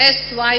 SY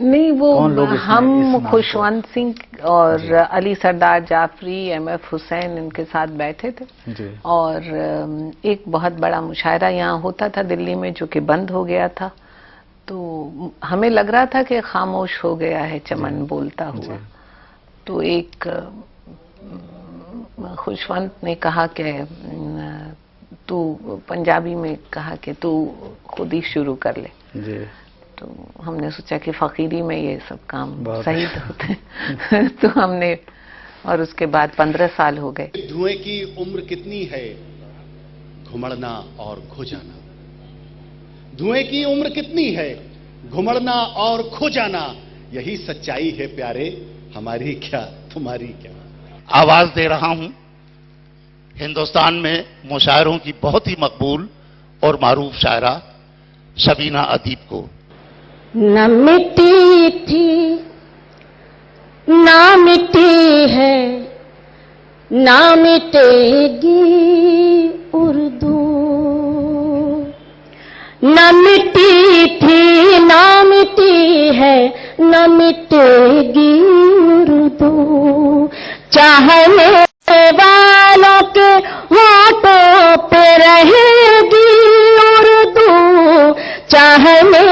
نہیں، وہ ہم خوشونت سنگھ اور علی سردار جعفری، ایم ایف حسین ان کے ساتھ بیٹھے تھے اور ایک بہت بڑا مشاعرہ یہاں ہوتا تھا دلی میں جو کہ بند ہو گیا تھا، تو ہمیں لگ رہا تھا کہ خاموش ہو گیا ہے چمن بولتا ہوا، تو ایک خوشونت نے کہا کہ تو پنجابی میں کہا کہ تو خود ہی شروع کر لے، تو ہم نے سوچا کہ فقیری میں یہ سب کام صحیح ہوتے ہیں تو ہم نے، اور اس کے بعد 15 سال ہو گئے۔ دھوئیں کی عمر کتنی ہے، گھمڑنا اور کھو جانا، دھوئیں کی عمر کتنی ہے، گھمڑنا اور کھو جانا، یہی سچائی ہے پیارے، ہماری کیا تمہاری کیا۔ آواز دے رہا ہوں ہندوستان میں مشاعروں کی بہت ہی مقبول اور معروف شاعرہ شبینہ ادیب کو۔ نہ مٹی تھی نہ مٹی ہے نہ مٹے گی اردو، نہ مٹی تھی نہ مٹی ہے نہ مٹے گی اردو، چاہنے والوں کے ہاتھوں پہ رہے گی اردو، چاہنے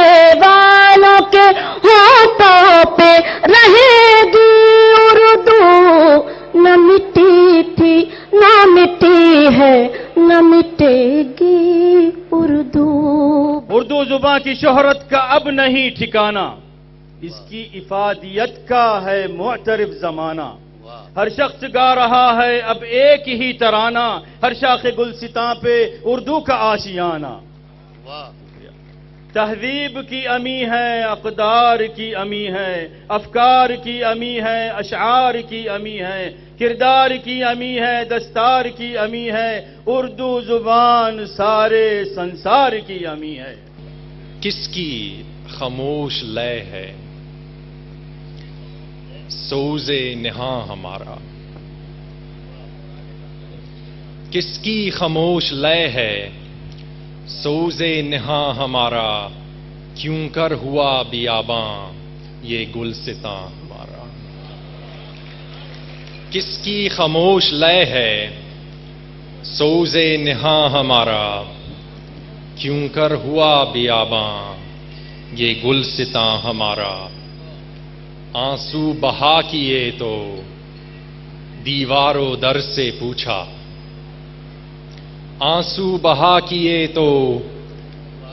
والوں کے ہاتھوں پہ رہے گی اردو، نہ مٹی تھی نہ مٹی ہے نہ مٹے گی اردو۔ اردو زباں کی شہرت کا اب نہیں ٹھکانہ، اس کی افادیت کا ہے معترف زمانہ، ہر شخص گا رہا ہے اب ایک ہی ترانہ، ہر شاخ گلستاں پہ اردو کا آشیانہ۔ تہذیب کی امی ہے، اقدار کی امی ہے، افکار کی امی ہے، اشعار کی امی ہے، کردار کی امی ہے، دستار کی امی ہے، اردو زبان سارے سنسار کی امی ہے۔ کس کی خاموش لے ہے سوز نہاں ہمارا، کس کی خاموش لے ہے سوز نہاں ہمارا، کیوں کر ہوا بیاباں یہ گلستاں ہمارا، کس کی خاموش لے ہے سوز نہاں ہمارا، کیوں کر ہوا بیاباں یہ گلستاں ہمارا، آنسو بہا کیے تو دیواروں در سے پوچھا، آنسو بہا کیے تو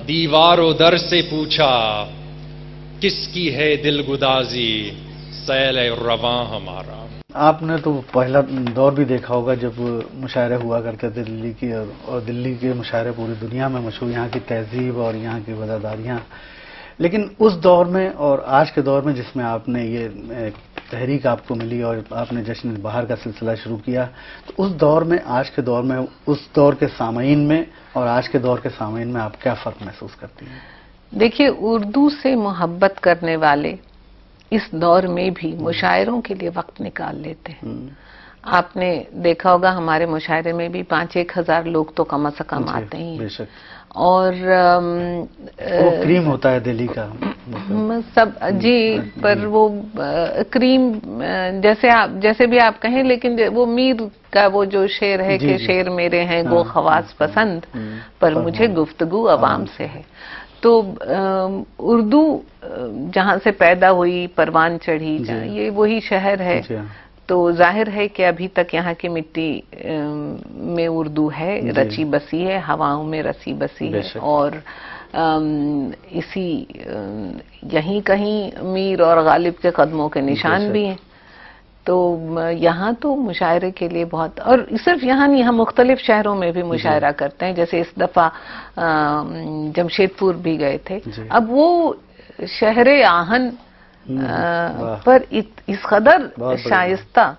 دیواروں در سے پوچھا، کس کی ہے دل گدازی سیل رواں ہمارا۔ آپ نے تو پہلا دور بھی دیکھا ہوگا جب مشاعرے ہوا کرتے تھے دلی کی، اور دلی کے مشاعرے پوری دنیا میں مشہور، یہاں کی تہذیب اور یہاں کی وزاداریاں، لیکن اس دور میں اور آج کے دور میں جس میں آپ نے یہ تحریک آپ کو ملی اور آپ نے جشن بہار کا سلسلہ شروع کیا، تو اس دور میں آج کے دور میں اس دور کے سامعین میں اور آج کے دور کے سامعین میں آپ کیا فرق محسوس کرتی ہیں؟ دیکھیے، اردو سے محبت کرنے والے اس دور میں بھی مشاعروں کے لیے وقت نکال لیتے ہیں۔ آپ نے دیکھا ہوگا ہمارے مشاعرے میں بھی 5-1 ہزار لوگ تو کم از کم آتے ہیں، بے شک، اور وہ کریم ہوتا ہے دلی کا سب جی، پر وہ کریم جیسے بھی آپ کہیں، لیکن وہ میر کا وہ جو شعر ہے کہ شعر میرے ہیں گو خواص پسند، پر مجھے گفتگو عوام سے ہے، تو اردو جہاں سے پیدا ہوئی، پروان چڑھی، یہ وہی شہر ہے، تو ظاہر ہے کہ ابھی تک یہاں کی مٹی میں اردو ہے، رچی بسی ہے، ہواؤں میں رسی بسی ہے، اور اسی یہیں کہیں میر اور غالب کے قدموں کے نشان بھی ہیں، تو یہاں تو مشاعرے کے لیے بہت، اور صرف یہاں نہیں، ہم مختلف شہروں میں بھی مشاعرہ کرتے ہیں، جیسے اس دفعہ جمشید پور بھی گئے تھے۔ اب وہ شہر آہن پر اس قدر شائستہ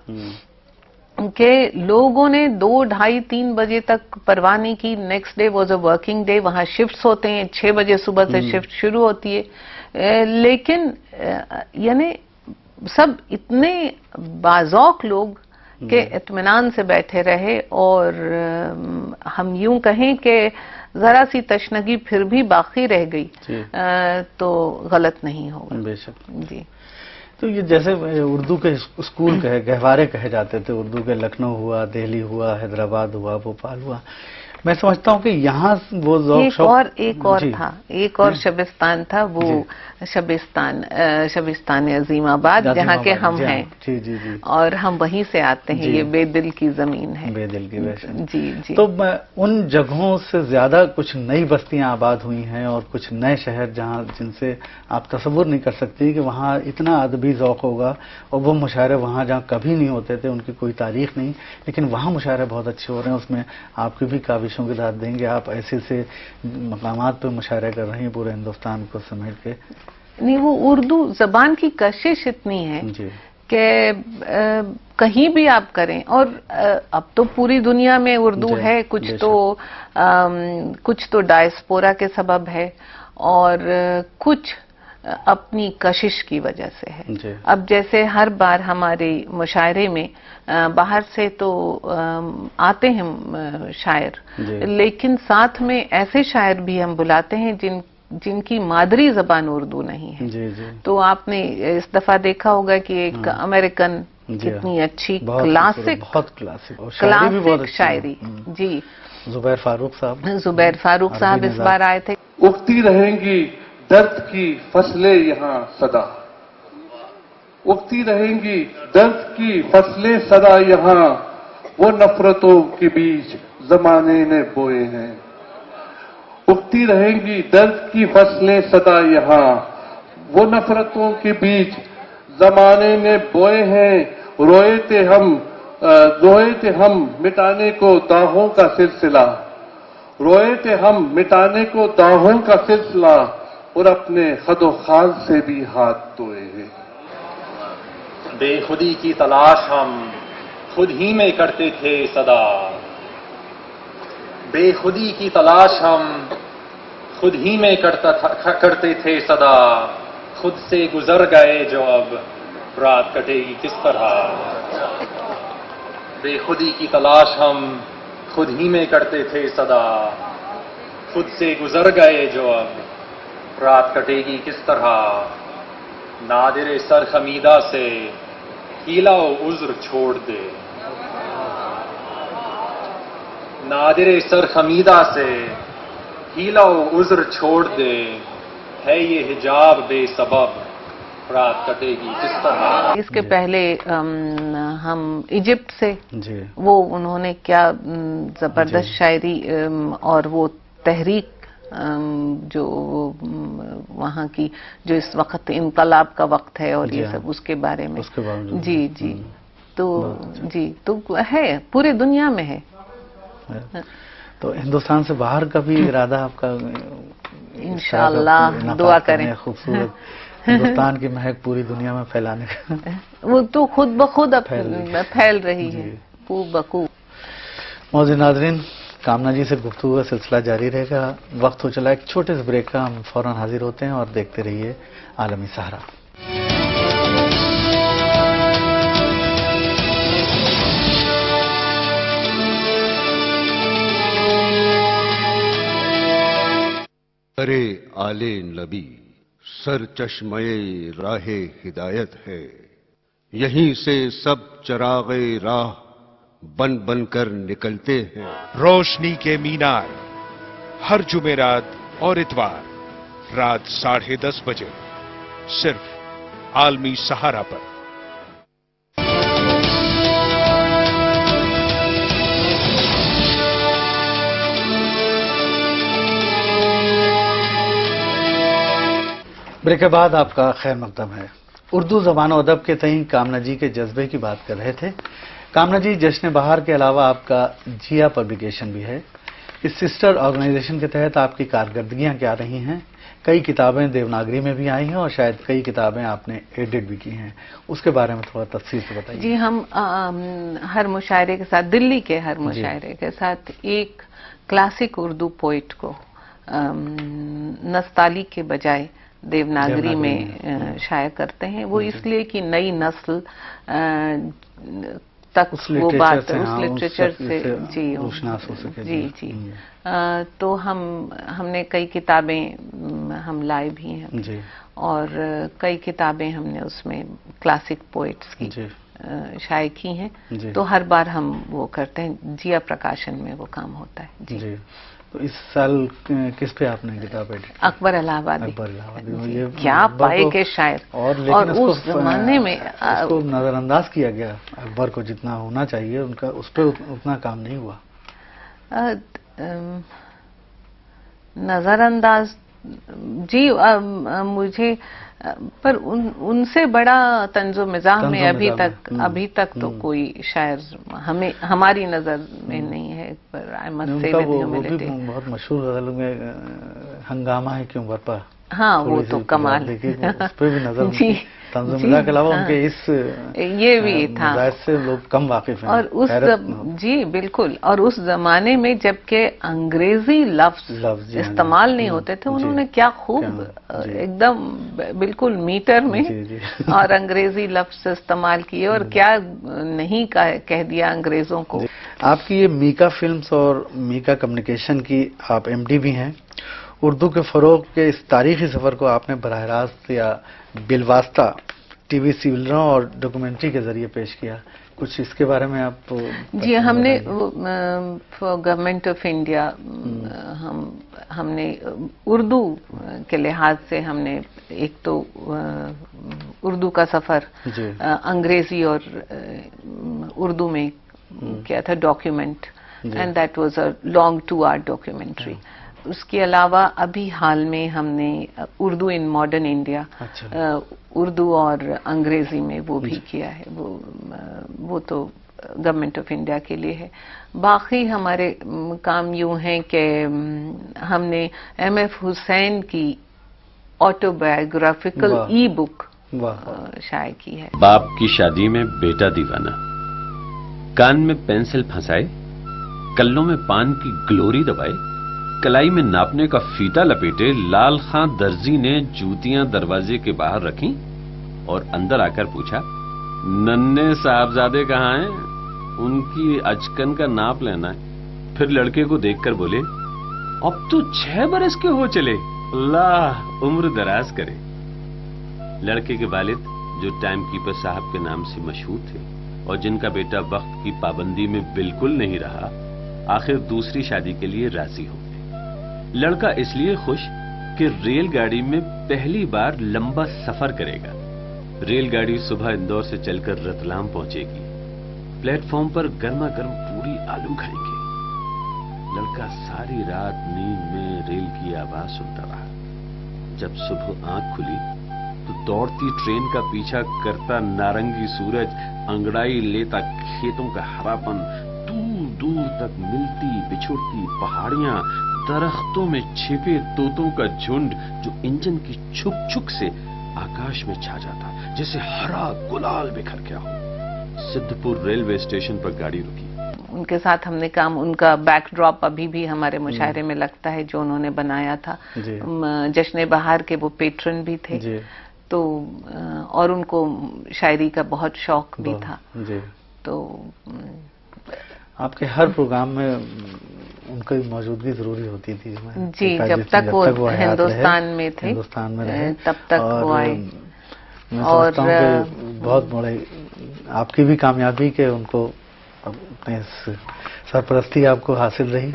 کہ لوگوں نے 2, 2:30, 3 بجے تک پرواہ نہیں کی۔ Next day was a working day, وہاں شفٹس ہوتے ہیں، 6 بجے صبح سے شفٹ شروع ہوتی ہے، لیکن یعنی سب اتنے باذوق لوگ کہ اطمینان سے بیٹھے رہے، اور ہم یوں کہیں کہ ذرا سی تشنگی پھر بھی باقی رہ گئی تو غلط نہیں ہوگا. بے شک. جی. تو یہ جیسے اردو کے اسکول گہوارے کہے جاتے تھے، اردو کے لکھنؤ ہوا، دہلی ہوا، حیدرآباد ہوا، بھوپال ہوا، میں سمجھتا ہوں کہ یہاں وہ ذوق ایک اور تھا، ایک اور شبستان تھا، وہ شبستان عظیم آباد جہاں کے ہم ہیں. جی جی جی. اور ہم وہیں سے آتے ہیں. یہ بے دل کی زمین ہے. بے دل کی ویسے. جی جی. تو ان جگہوں سے زیادہ کچھ نئی بستیاں آباد ہوئی ہیں اور کچھ نئے شہر جن سے آپ تصور نہیں کر سکتی کہ وہاں اتنا ادبی ذوق ہوگا، اور وہ مشاعرے وہاں جہاں کبھی نہیں ہوتے تھے، ان کی کوئی تاریخ نہیں، لیکن وہاں مشاعرے بہت اچھے ہو رہے ہیں. اس میں آپ کی بھی کاوشوں کی داد دیں گے. آپ ایسے سے مقامات پہ مشاعرے کر رہی ہیں پورے ہندوستان کو سمیٹ کے. نہیں، وہ اردو زبان کی کشش اتنی ہے کہ کہیں بھی آپ کریں. اور اب تو پوری دنیا میں اردو ہے. کچھ تو ڈائسپورا کے سبب ہے اور کچھ اپنی کشش کی وجہ سے ہے. اب جیسے ہر بار ہمارے مشاعرے میں باہر سے تو آتے ہیں شاعر، لیکن ساتھ میں ایسے شاعر بھی ہم بلاتے ہیں جن کی مادری زبان اردو نہیں ہے. تو آپ نے اس دفعہ دیکھا ہوگا کہ ایک امریکن کتنی اچھی کلاسک شاعری. جی. زبیر فاروق صاحب اس بار آئے تھے. اگتی رہیں گی درد کی فصلیں یہاں صدا، اگتی رہیں گی درد کی فصلیں صدا یہاں، وہ نفرتوں کے بیج زمانے نے بوئے ہیں. اگتی رہیں گی درد کی فصلیں صدا یہاں، وہ نفرتوں کے بیج زمانے نے بوئے ہیں. روئے تھے ہم مٹانے کو داغوں کا سلسلہ، روئے تھے ہم مٹانے کو داغوں کا سلسلہ، اور اپنے خد و خال سے بھی ہاتھ دھوئے ہیں. بے خودی کی تلاش ہم خود ہی میں کرتے تھے صدا، بے خودی کی تلاش ہم خود ہی میں کرتے تھے صدا، خود سے گزر گئے جو اب رات کٹے گی کس طرح. بے خودی کی تلاش ہم خود ہی میں کرتے تھے صدا، خود سے گزر گئے جو اب رات کٹے گی کس طرح. نادر سر خمیدہ سے ہیلا و عذر چھوڑ دے، نادر سر خمیدہ سے ہیلا و عذر چھوڑ دے، ہے یہ حجاب بے سبب رات کٹے گی کس طرح. اس کے پہلے ہم ایجپٹ سے، وہ انہوں نے کیا زبردست شاعری اور وہ تحریک جو وہاں کی، جو اس وقت انقلاب کا وقت ہے اور یہ سب، اس کے بارے میں. جی جی. تو ہے، پوری دنیا میں ہے. تو ہندوستان سے باہر کا بھی ارادہ آپ کا؟ انشاءاللہ دعا کریں. خوبصورت ہندوستان کی مہک پوری دنیا میں پھیلانے کا. وہ تو خود بخود پھیل رہی ہے کو بکو. معزز ناظرین، کامنا جی سے گفتگو کا سلسلہ جاری رہے گا. وقت ہو چلا ایک چھوٹے سے بریک کا. ہم فوراً حاضر ہوتے ہیں اور دیکھتے رہیے عالمی سہارا. ارے آلے نبی سر چشمے راہ ہدایت ہے، یہیں سے سب چراغ راہ بن بن کر نکلتے ہیں. روشنی کے مینار ہر جمعرات اور اتوار رات 10:30 بجے صرف عالمی سہارا پر. بریک کے بعد آپ کا خیر مقدم ہے. اردو زبان و ادب کے تئیں کامنا جی کے جذبے کی بات کر رہے تھے. کامنا جی، جشن بہار کے علاوہ آپ کا جیا پبلیکیشن بھی ہے. اس سسٹر آرگنائزیشن کے تحت آپ کی کارکردگیاں کیا رہی ہیں؟ کئی کتابیں دیوناگری میں بھی آئی ہیں اور شاید کئی کتابیں آپ نے ایڈٹ بھی کی ہیں. اس کے بارے میں تھوڑا تفصیل سے بتائیے. جی، ہم ہر مشاعرے کے ساتھ، دلی کے ہر مشاعرے کے ساتھ ایک کلاسک اردو پوئٹ کو نستعلیق کے بجائے دیوناگری میں شائع کرتے ہیں. وہ اس لیے کہ نئی نسل تک وہ بات اس لٹریچر سے جی روشناس ہو سکے. جی جی تو ہم نے کئی کتابیں ہم لائے بھی ہیں جی، اور کئی کتابیں ہم نے اس میں کلاسک پوئٹس کی شائع کی ہیں. تو ہر بار ہم وہ کرتے ہیں، جیا پرکاشن میں وہ کام ہوتا ہے. جی تو اس سال کس پہ آپ نے کتاب ایڈٹ؟ اکبر الہ آبادی. اکبر الہ آبادی. یہ کیا پائے کے شاعر، اور اس زمانے میں اس کو نظر انداز کیا گیا. اکبر کو جتنا ہونا چاہیے ان کا اس پہ اتنا کام نہیں ہوا. نظر انداز جی مجھے، پر ان سے بڑا طنز و مزاح میں ابھی تک تو کوئی شاعر ہماری نظر میں نہیں ہے. پر وہ بھی بہت مشہور غزل میں ہنگامہ ہے کیوں برپا. ہاں وہ تو کمال، اس پہ بھی نظر طنز و مزاح کے علاوہ ان کے اس یہ بھی تھا سے لوگ کم واقف ہیں. اور اس جی بالکل، اور اس زمانے میں جبکہ انگریزی لفظ استعمال نہیں ہوتے تھے، انہوں نے کیا خوب ایک دم بالکل میٹر میں اور انگریزی لفظ استعمال کیے، اور کیا نہیں کہہ دیا انگریزوں کو. آپ کی یہ میکا فلمز اور میکا کمیونیکیشن کی آپ ایم ڈی بھی ہیں. اردو کے فروغ کے اس تاریخی سفر کو آپ نے براہ راست یا بالواسطہ ٹی وی سیریلوں اور ڈاکومنٹری کے ذریعے پیش کیا. کچھ اس کے بارے میں آپ؟ جی ہم نے گورنمنٹ آف انڈیا ہم نے اردو کے لحاظ سے ہم نے ایک تو اردو کا سفر انگریزی اور اردو میں کیا تھا document, and that was a long 2 hour documentary. اس کے علاوہ ابھی حال میں ہم نے Urdu in modern India, Urdu اور انگریزی میں وہ بھی کیا ہے. وہ تو گورنمنٹ آف انڈیا کے لیے ہے. باقی ہمارے کام یوں ہیں کہ ہم نے ایم ایف حسین کی آٹو بایوگرافیکل ای بک شائع کی ہے. باپ کی شادی میں بیٹا دیوانہ، کان میں پینسل پھنسائے، کلوں میں پان کی گلوری دبائے، کلائی میں ناپنے کا فیتا لپیٹے، لال خان درزی نے جوتیاں دروازے کے باہر رکھیں اور اندر آ کر پوچھا، ننے صاحبزادے کہاں ہیں؟ ان کی اچکن کا ناپ لینا ہے. پھر لڑکے کو دیکھ کر بولے، اب تو 6 برس کے ہو چلے، اللہ عمر دراز کرے. لڑکے کے والد جو ٹائم کیپر صاحب کے نام سے مشہور تھے اور جن کا بیٹا وقت کی پابندی میں بالکل نہیں رہا، آخر دوسری شادی کے لیے راضی ہو گئے. لڑکا اس لیے خوش کہ ریل گاڑی میں پہلی بار لمبا سفر کرے گا. ریل گاڑی صبح اندور سے چل کر رتلام پہنچے گی. پلیٹ فارم پر گرما گرم پوری آلو کھائیں گے. لڑکا ساری رات نیند میں ریل کی آواز سنتا رہا. جب صبح آنکھ کھلی تو دوڑتی ٹرین کا پیچھا کرتا نارنگی سورج انگڑائی لیتا کھیتوں کا ہراپن، دور دور تک ملتی بچھڑتی پہاڑیاں، درختوں میں چھپے طوطوں کا جھنڈ جو انجن کی چھک چھک سے آکاش میں چھا جاتا جیسے ہرا گلال بکھر گیا ہو. سدھ پور ریلوے اسٹیشن پر گاڑی رکی. ان کے ساتھ ہم نے کام، ان کا بیک ڈراپ ابھی بھی ہمارے مشاعرے میں لگتا ہے جو انہوں نے بنایا تھا. جشن بہار کے وہ پیٹرن بھی تھے. تو اور ان کو شاعری کا بہت شوق بھی تھا. تو آپ کے ہر پروگرام میں ان کی موجودگی ضروری ہوتی تھی. جی جب تک وہ ہندوستان میں تھے تب تک وہ آئے. اور بہت بڑے آپ کی بھی کامیابی کہ ان کو سرپرستی آپ کو حاصل رہی.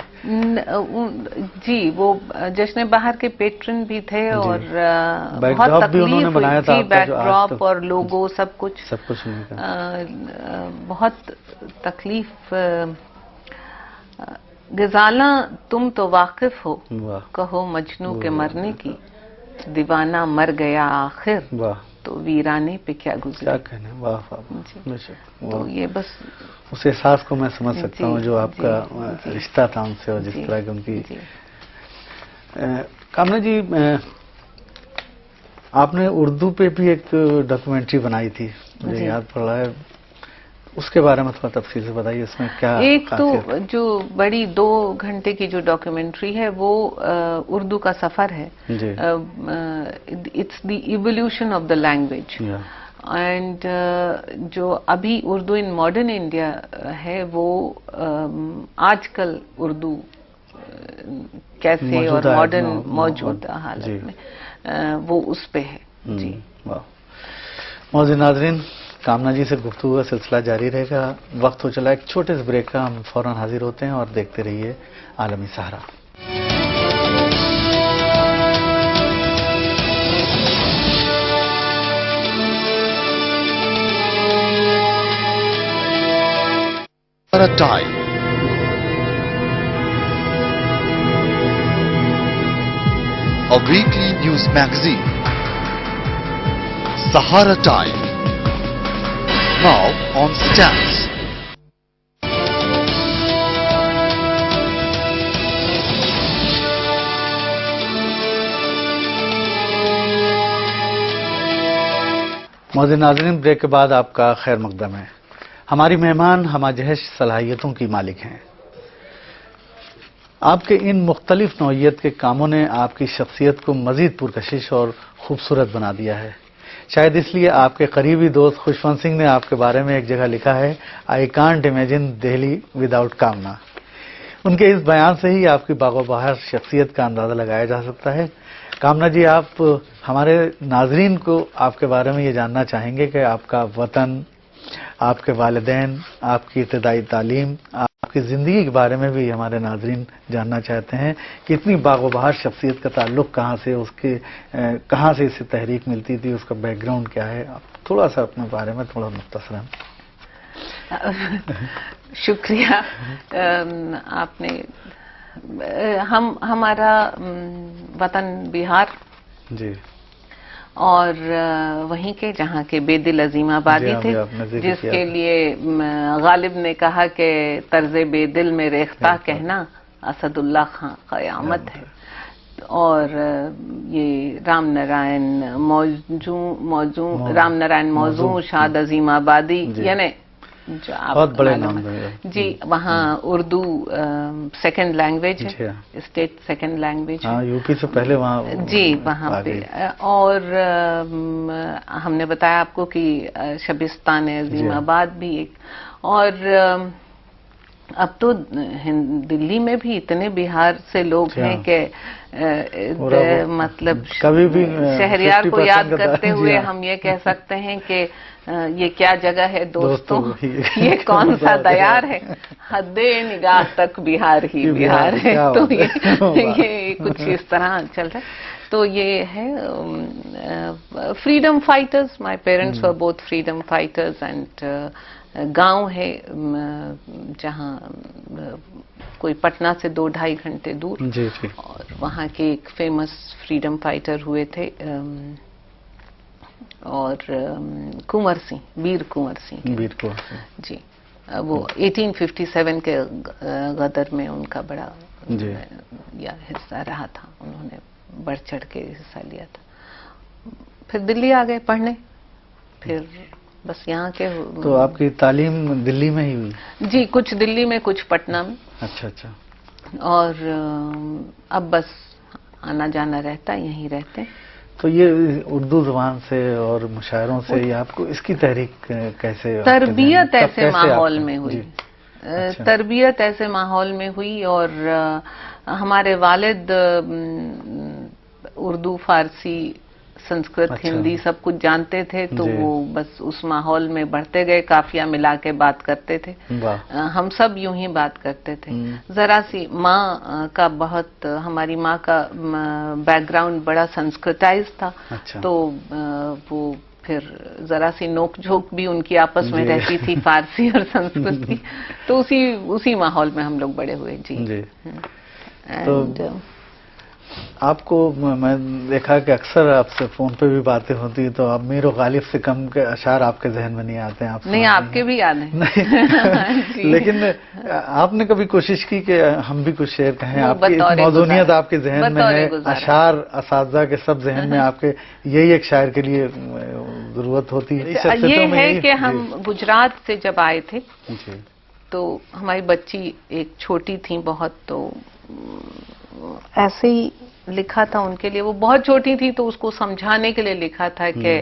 جی وہ جشن بہار کے پیٹرن بھی تھے اور بہت تکلیف بنایا تھا. بیک ڈراپ اور لوگو سب کچھ بہت تکلیف. غزالاں تم تو واقف ہو، کہو مجنو کے مرنے کی، دیوانہ مر گیا آخر تو ویرانے پہ کیا گزرا. تو یہ بس اس احساس کو میں سمجھ سکتا ہوں جو آپ کا رشتہ تھا ان سے، اور جس طرح کی ان کی. کامنا جی آپ نے اردو پہ بھی ایک ڈاکومنٹری بنائی تھی، مجھے یاد پڑ رہا ہے، اس کے بارے میں تھوڑا تفصیل سے بتائیے. اس میں کیا ایک تو جو بڑی 2 گھنٹے کی جو ڈاکیومنٹری ہے وہ اردو کا سفر ہے. It's the evolution of the language. And جو ابھی اردو ان ماڈرن انڈیا ہے وہ آج کل اردو کیسے اور ماڈرن موجودہ حالت میں وہ اس پہ ہے. جی معزز ناظرین، کامنا جی سے گفتگو کا سلسلہ جاری رہے گا. وقت ہو چلا ایک چھوٹے سے بریک کا، ہم فوراً حاضر ہوتے ہیں اور دیکھتے رہیے عالمی سہارا. Time. A weekly news magazine. Sahara Time. Now on Stance. معزز ناظرین، بریک کے بعد آپ کا خیر مقدم ہے. ہماری مہمان ہمہ جہش صلاحیتوں کی مالک ہیں. آپ کے ان مختلف نوعیت کے کاموں نے آپ کی شخصیت کو مزید پرکشش اور خوبصورت بنا دیا ہے. شاید اس لیے آپ کے قریبی دوست خوشونت سنگھ نے آپ کے بارے میں ایک جگہ لکھا ہے، I can't imagine Delhi without Kamna. ان کے اس بیان سے ہی آپ کی باغ و بہار شخصیت کا اندازہ لگایا جا سکتا ہے. کامنا جی، آپ ہمارے ناظرین کو آپ کے بارے میں یہ جاننا چاہیں گے کہ آپ کا وطن، آپ کے والدین، آپ کی ابتدائی تعلیم، آپ کی زندگی کے بارے میں بھی ہمارے ناظرین جاننا چاہتے ہیں کہ اتنی باغ و بہار شخصیت کا تعلق کہاں سے، اس کے کہاں سے اسے تحریک ملتی تھی، اس کا بیک گراؤنڈ کیا ہے. آپ تھوڑا سا اپنے بارے میں تھوڑا مختصراً. شکریہ. آپ نے ہمارا وطن بہار جی، اور وہیں کے جہاں کے بے دل عظیم آبادی تھے، جس کے لیے غالب نے کہا کہ طرز بے دل میں ریختہ کہنا اسد اللہ خان قیامت ہے. اور یہ رام نارائن موضوع شاد عظیم آبادی، یعنی جو بہت بڑے نام جی، وہاں اردو سیکنڈ لینگویج ہے، اسٹیٹ سیکنڈ لینگویج. ہاں، یو پی سے پہلے وہاں جی وہاں پہ. اور ہم نے بتایا آپ کو کہ شبستان عظیم آباد بھی ایک. اور اب تو دلی میں بھی اتنے بہار سے لوگ ہیں کہ مطلب کبھی بھی شہریار کو یاد کرتے ہوئے ہم یہ کہہ سکتے ہیں کہ یہ کیا جگہ ہے دوستوں، یہ کون سا دیار ہے، حد نگاہ تک بہار ہی بہار ہے. تو یہ کچھ اس طرح چل رہا ہے. تو یہ ہے freedom fighters. My parents were both freedom fighters. And گاؤں ہے جہاں کوئی پٹنہ سے 2-2.5 گھنٹے دور، اور وہاں کے ایک فیمس فریڈم فائٹر ہوئے تھے اور کنور سنگھ، ویر کنور سنگھ جی. وہ 1857 کے غدر میں ان کا بڑا حصہ رہا تھا، انہوں نے بڑھ چڑھ کے حصہ لیا تھا. پھر دلی آ گئے پڑھنے، پھر بس یہاں کے. تو آپ کی تعلیم دلی میں ہی ہوئی؟ جی، کچھ دلی میں، کچھ پٹنہ میں. اچھا. اور اب بس آنا جانا رہتا، یہیں رہتے. تو یہ اردو زبان سے اور مشاعروں سے یہ آپ کو اس کی تحریک کیسے؟ تربیت ایسے ماحول میں ہوئی. تربیت ایسے ماحول میں ہوئی. اور ہمارے والد اردو، فارسی، سنسکرت، ہندی سب کچھ جانتے تھے، تو وہ بس اس ماحول میں بڑھتے گئے، قافیہ ملا کے بات کرتے تھے. ہم سب یوں ہی بات کرتے تھے. ذرا سی ماں کا بہت، ہماری ماں کا بیک گراؤنڈ بڑا سنسکرتائز تھا، تو وہ پھر ذرا سی نوک جھوک بھی ان کی آپس میں رہتی تھی، فارسی اور سنسکرت کی. تو اسی ماحول میں ہم لوگ بڑے ہوئے. جی. آپ کو میں دیکھا کہ اکثر آپ سے فون پہ بھی باتیں ہوتی ہیں، تو اب میر و غالب سے کم کے اشعار آپ کے ذہن میں نہیں آتے ہیں؟ نہیں، آپ کے بھی یاد ہیں. لیکن آپ نے کبھی کوشش کی کہ ہم بھی کچھ شعر کہیں؟ آپ کی موضوعیت آپ کے ذہن میں ہے، اشعار اساتذہ کے سب ذہن میں آپ کے، یہی ایک شاعر کے لیے ضرورت ہوتی ہے. یہ ہے کہ ہم گجرات سے جب آئے تھے تو ہماری بچی ایک چھوٹی تھی بہت، تو ایسے ہی لکھا تھا ان کے لیے. وہ بہت چھوٹی تھی تو اس کو سمجھانے کے لیے لکھا تھا کہ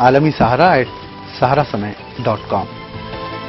alamisahara@saharasamaye.com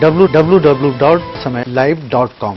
www.samaylive.com।